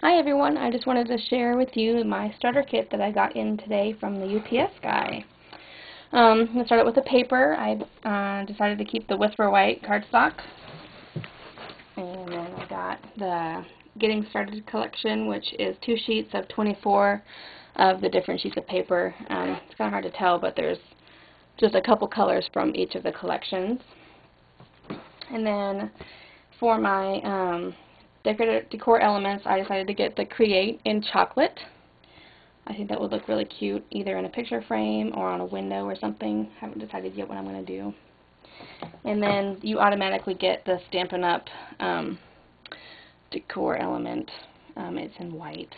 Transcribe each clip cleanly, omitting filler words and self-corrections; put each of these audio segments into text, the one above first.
Hi everyone, I just wanted to share with you my starter kit that I got in today from the UPS guy. I'm going to start out with the paper. I decided to keep the Whisper White cardstock. And then I got the Getting Started collection, which is 2 sheets of 24 of the different sheets of paper. It's kind of hard to tell, but there's just a couple colors from each of the collections. And then for my decor elements, I decided to get the Create in chocolate. I think that would look really cute either in a picture frame or on a window or something. Haven't decided yet what I'm going to do. And then you automatically get the Stampin' Up decor element. It's in white.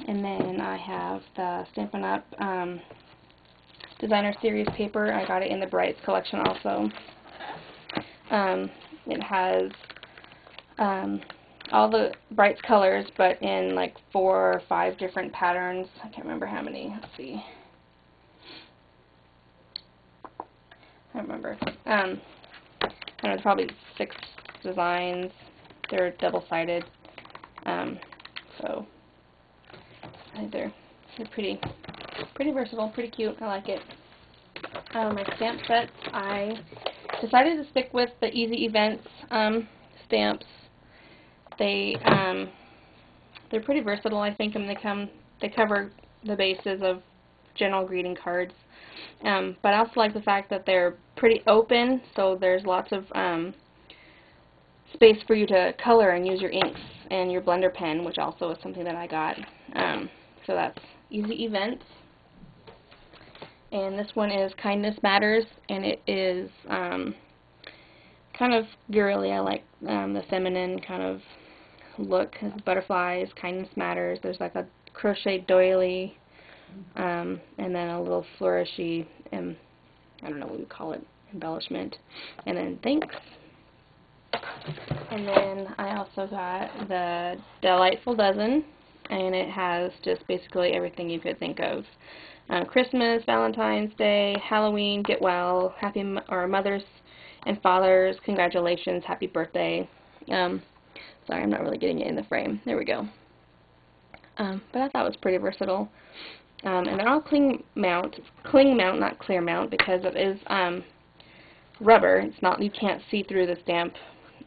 And then I have the Stampin' Up Designer Series paper. I got it in the Brights collection also. It has all the Brights colors, but in like 4 or 5 different patterns. I can't remember how many. Let's see. I don't remember. I don't know, there's probably 6 designs. They're double-sided. So I think they're pretty versatile, pretty cute. I like it. My stamp sets, I decided to stick with the Easy Events stamps. They're pretty versatile, I think, and they cover the bases of general greeting cards. But I also like the fact that they're pretty open, so there's lots of space for you to color and use your inks and your blender pen, which also is something that I got. So that's Easy Events. And this one is Kindness Matters, and it is kind of girly. I like the feminine kind of look. It's butterflies, Kindness Matters. There's like a crocheted doily, and then a little flourishy, I don't know what we call it, embellishment. And then thanks. And then I also got the Delightful Dozen, and it has just basically everything you could think of. Christmas, Valentine's Day, Halloween, get well, happy mothers and fathers, congratulations, happy birthday. Sorry, I'm not really getting it in the frame. There we go. But I thought it was pretty versatile. And they're all cling mount, not clear mount, because it is rubber. It's not, you can't see through the stamp.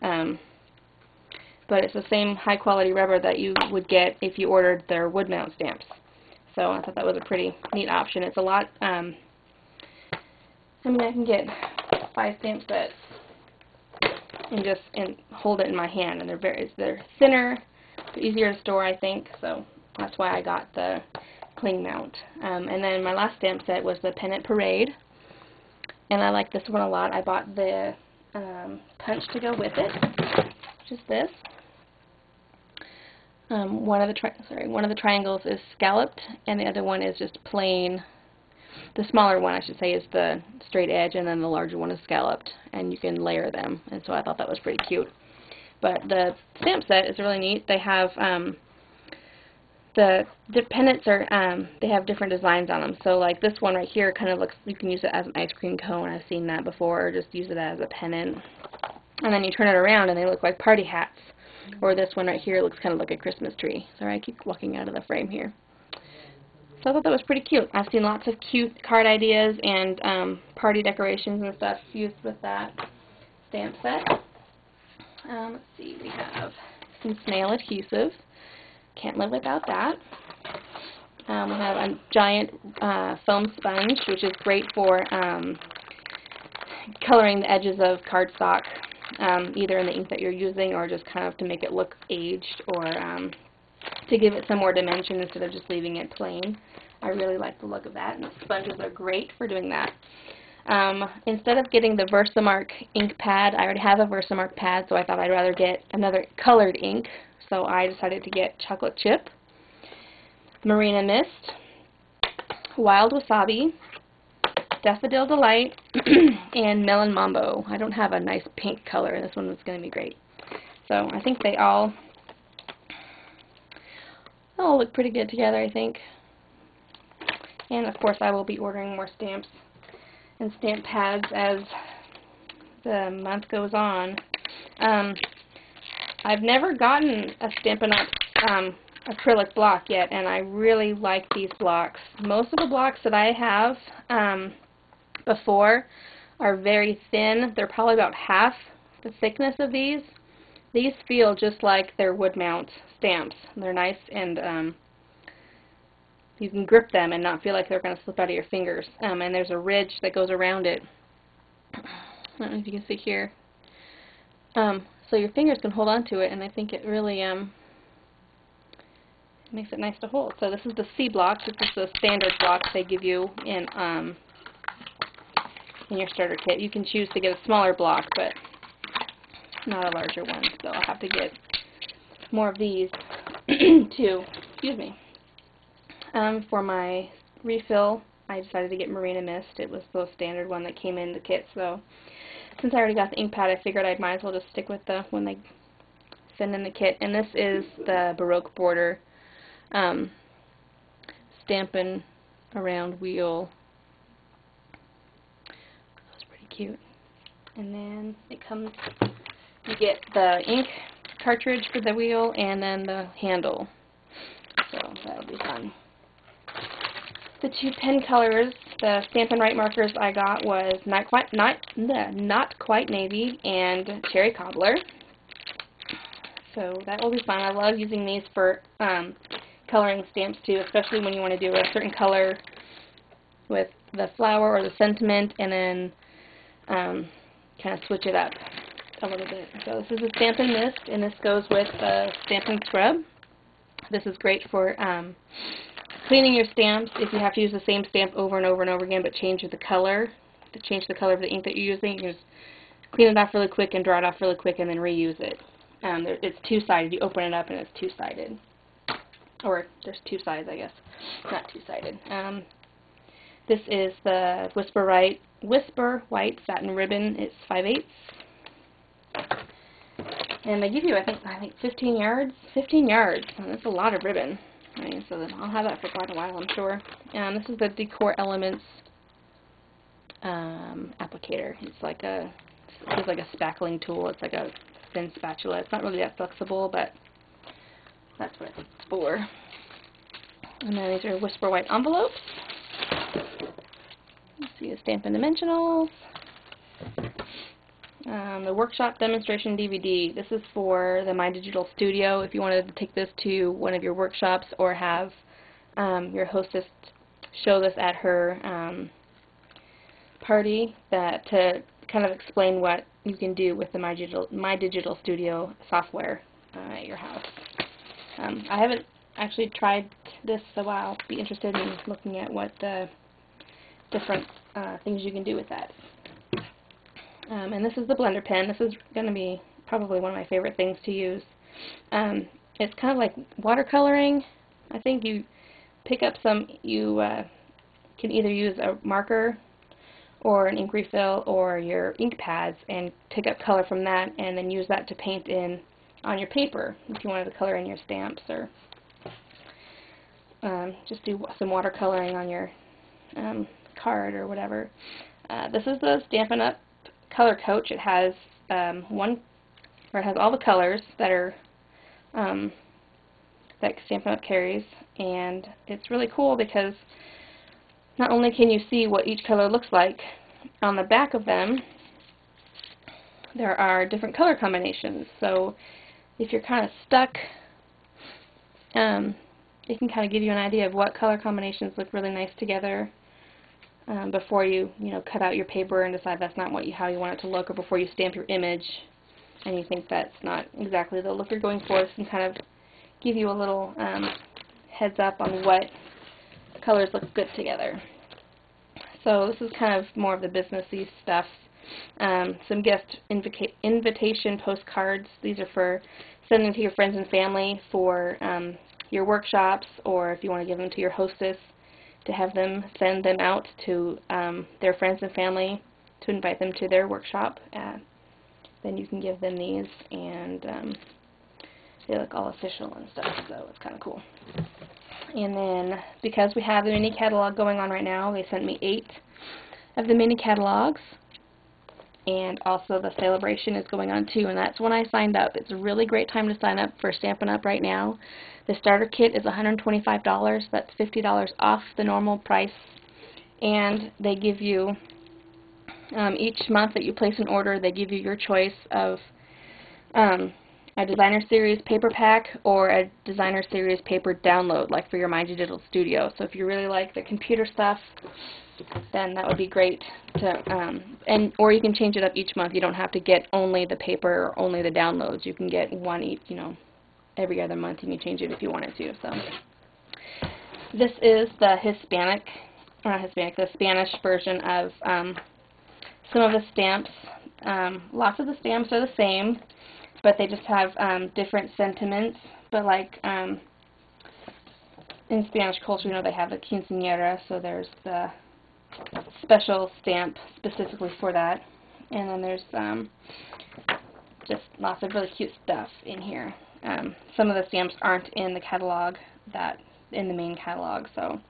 But it's the same high quality rubber that you would get if you ordered their wood mount stamps. So I thought that was a pretty neat option. It's a lot, I mean, I can get 5 stamp sets and hold it in my hand, and they're thinner, they're easier to store, I think, so that's why I got the cling mount. And then my last stamp set was the Pennant Parade, and I like this one a lot. I bought the punch to go with it, which is this. One of the triangles is scalloped, and the other one is just plain. The smaller one, I should say, is the straight edge, and then the larger one is scalloped, and you can layer them, and so I thought that was pretty cute. But the stamp set is really neat. They have the pennants are they have different designs on them. So like this one right here kind of looks, you can use it as an ice cream cone. I've seen that before, or just use it as a pennant. And then you turn it around, and they look like party hats. Or this one right here looks kind of like a Christmas tree. Sorry, I keep walking out of the frame here. So I thought that was pretty cute. I've seen lots of cute card ideas and party decorations and stuff used with that stamp set. Let's see, we have some snail adhesive. Can't live without that. We have a giant foam sponge, which is great for coloring the edges of cardstock, either in the ink that you're using or just kind of to make it look aged, or to give it some more dimension instead of just leaving it plain. I really like the look of that, and the sponges are great for doing that. Instead of getting the Versamark ink pad, I already have a Versamark pad, so I thought I'd rather get another colored ink, so I decided to get Chocolate Chip, Marina Mist, Wild Wasabi, Daffodil Delight, and Melon Mambo. I don't have a nice pink color, and this one is going to be great. So I think they all look pretty good together, I think. And of course I will be ordering more stamps and stamp pads as the month goes on. I've never gotten a Stampin' Up! Acrylic block yet, and I really like these blocks. Most of the blocks that I have before are very thin. They're probably about half the thickness of these. These feel just like they're wood mount stamps. They're nice, and you can grip them and not feel like they're going to slip out of your fingers. And there's a ridge that goes around it. I don't know if you can see here. So your fingers can hold on to it, and I think it really makes it nice to hold. So this is the C block. This is the standard block they give you in your starter kit. You can choose to get a smaller block, but not a larger one. So I'll have to get more of these too. Excuse me. For my refill, I decided to get Marina Mist. It was the standard one that came in the kit. So since I already got the ink pad, I figured I might as well just stick with the one they send in the kit. And this is the Baroque border Stampin' Around wheel. That's pretty cute. And then it comes, you get the ink cartridge for the wheel and then the handle. So that'll be fun. The two pen colors, the Stampin' Write markers I got was Not Quite Navy and Cherry Cobbler. So that will be fun. I love using these for coloring stamps too, especially when you want to do a certain color with the flower or the sentiment, and then kind of switch it up a little bit. So this is a Stampin' Mist, and this goes with the Stampin' Scrub. This is great for cleaning your stamps. If you have to use the same stamp over and over and over again, but change the color, of the ink that you're using, you can just clean it off really quick and draw it off really quick and then reuse it. It's two-sided. You open it up and it's two-sided. Or there's two sides, I guess. Not two-sided. This is the Whisper White Satin Ribbon. It's 5/8. And they give you, I think 15 yards. 15 yards. That's a lot of ribbon. Right, so I'll have that for quite a while, I'm sure. This is the Decor Elements applicator. It's like a spackling tool. It's like a thin spatula. It's not really that flexible, but that's what it's for. And then these are Whisper White envelopes. Let's see the Stampin' Dimensionals. The Workshop Demonstration DVD. This is for the My Digital Studio. If you wanted to take this to one of your workshops or have your hostess show this at her party, to kind of explain what you can do with the My Digital Studio software at your house. I haven't actually tried this, so I'll be interested in looking at what different things you can do with that. And this is the blender pen. This is going to be probably one of my favorite things to use. It's kind of like watercoloring. I think you pick up you can either use a marker or an ink refill or your ink pads and pick up color from that and then use that to paint in on your paper if you wanted to color in your stamps, or just do some watercoloring on your card or whatever. This is the Stampin' Up! Color Coach. It has it has all the colors that are that Stampin' Up! Carries, and it's really cool because not only can you see what each color looks like, on the back of them there are different color combinations. So if you're kind of stuck, it can kind of give you an idea of what color combinations look really nice together before you cut out your paper and decide that's not how you want it to look, or before you stamp your image and you think that's not exactly the look you're going for. It can kind of give you a little heads up on what colors look good together. So this is kind of more of the businessy stuff. Some guest invitation postcards. These are for sending to your friends and family for your workshops, or if you want to give them to your hostess to have them send them out to their friends and family to invite them to their workshop. Then you can give them these, and they look all official and stuff, so it's kind of cool. And then, because we have the mini catalog going on right now, they sent me 8 of the mini catalogs. and also the celebration is going on too, and that's when I signed up. It's a really great time to sign up for Stampin' Up! Right now. The starter kit is $125. That's $50 off the normal price, and they give you, each month that you place an order, they give you your choice of a designer series paper pack or a designer series paper download, like for your Mind Your Digital Studio. So if you really like the computer stuff, then that would be great to, or you can change it up each month. You don't have to get only the paper or only the downloads. You can get one each, every other month, and you change it if you wanted to. So this is the the Spanish version of some of the stamps. Lots of the stamps are the same, but they just have different sentiments. But like in Spanish culture, they have the quinceañera, so there's the special stamp specifically for that. And then there's just lots of really cute stuff in here. Some of the stamps aren't in the catalog, in the main catalog, so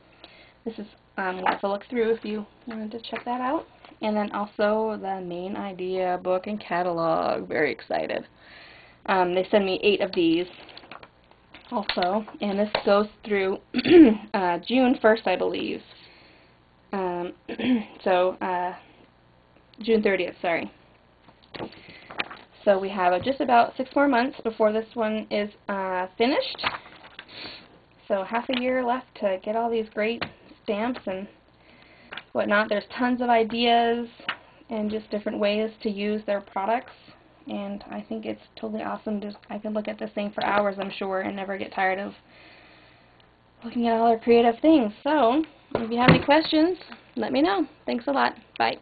this is worth a look through if you wanted to check that out. And then also the main idea book and catalog. Very excited. They send me 8 of these also, and this goes through June 1st, I believe. June 30th, sorry. So we have just about 6 more months before this one is finished. So half a year left to get all these great stamps and whatnot. There's tons of ideas and just different ways to use their products, and I think it's totally awesome. I could look at this thing for hours, I'm sure, and never get tired of looking at all their creative things. So if you have any questions, let me know. Thanks a lot. Bye.